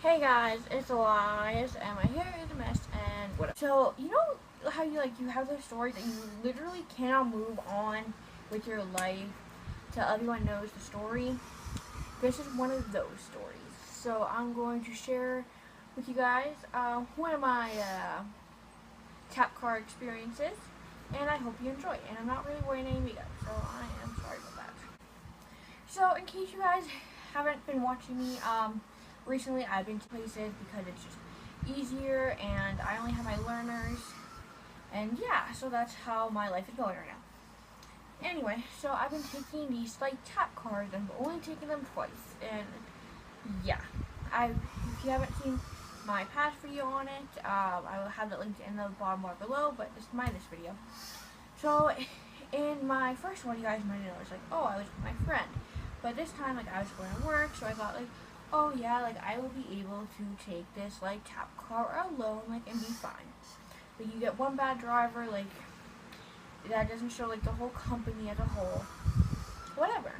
Hey guys, it's Alyas, and my hair is a mess, and whatever. So, you know how you have those stories that you literally cannot move on with your life till everyone knows the story? This is one of those stories. So, I'm going to share with you guys one of my Tappcar experiences, and I hope you enjoy. And I'm not really wearing any makeup, so I am sorry about that. So, in case you guys haven't been watching me, recently I've been to places because it's just easier and I only have my learners, and yeah, so that's how my life is going right now. Anyway, so I've been taking these like Tappcars and I've only taken them twice, and yeah, if you haven't seen my past video on it, I will have it linked in the bottom bar below, but it's this video. So in my first one, you guys might know, it's like, oh, I was with my friend, but this time like I was going to work, so I thought like, oh yeah, like I will be able to take this like Tappcar alone, like, and be fine. Like you get one bad driver, like that doesn't show like the whole company as a whole. Whatever.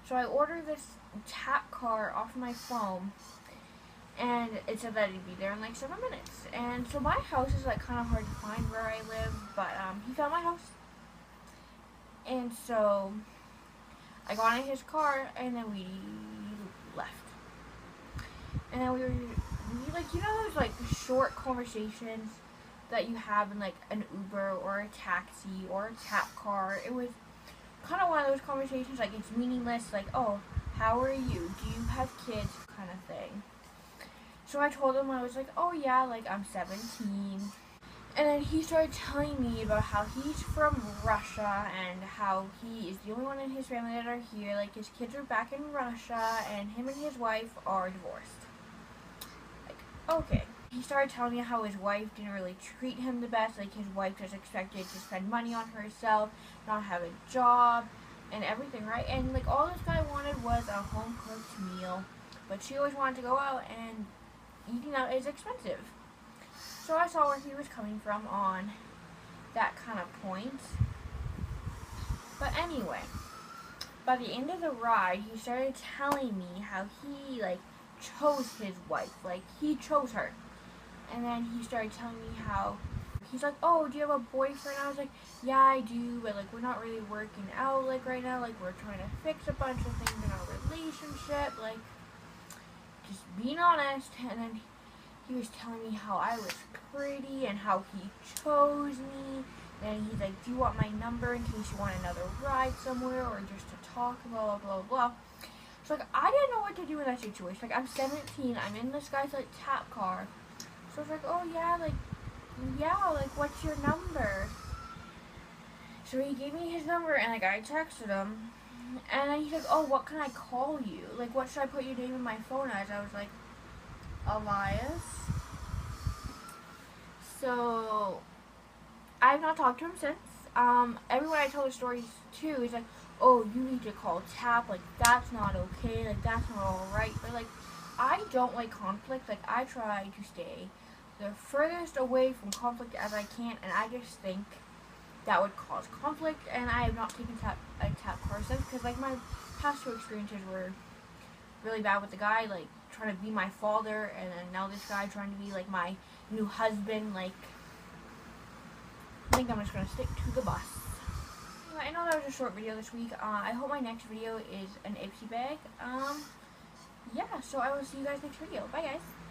So I ordered this Tappcar off my phone, and it said that it'd be there in like 7 minutes. And so my house is like kind of hard to find where I live, but he found my house, and so I got in his car, and then we left. And then we like, you know those like short conversations that you have in like an Uber or a taxi or a Tappcar? It was kind of one of those conversations, like it's meaningless, like, oh, how are you? Do you have kids? Kind of thing. So I told him, I was like, oh yeah, like I'm 17. And then he started telling me about how he's from Russia and how he is the only one in his family that are here. Like his kids are back in Russia and him and his wife are divorced. Okay. He started telling me how his wife didn't really treat him the best. Like his wife just expected to spend money on herself, not have a job, and everything, right? And like all this guy wanted was a home cooked meal, but she always wanted to go out, and eating out is expensive. So I saw where he was coming from on that kind of point. But anyway, by the end of the ride, he started telling me how he like chose his wife, like he chose her. And then he started telling me how he's like, oh, do you have a boyfriend? I was like, yeah, I do, but like we're not really working out like right now, like we're trying to fix a bunch of things in our relationship, like just being honest. And then he was telling me how I was pretty and how he chose me, and he's like, do you want my number in case you want another ride somewhere or just to talk, blah blah blah blah. So like I didn't know what to do in that situation. Like I'm 17, I'm in this guy's like Tappcar. So I was like, oh yeah, like what's your number? So he gave me his number, and like I texted him, and then he's like, oh, what can I call you? Like what should I put your name in my phone as? I was like, Alyas. So I've not talked to him since. Everyone I tell the stories to is like, oh, you need to call Tap, like that's not okay, like that's not alright. But like I don't like conflict. Like I try to stay the furthest away from conflict as I can, and I just think that would cause conflict, and I have not taken Tappcar since, because like my past two experiences were really bad with the guy like trying to be my father, and then now this guy trying to be like my new husband. Like I think I'm just gonna stick to the bus. I know that was a short video this week. I hope my next video is an Ipsy bag. Yeah, so I will see you guys next video. Bye guys.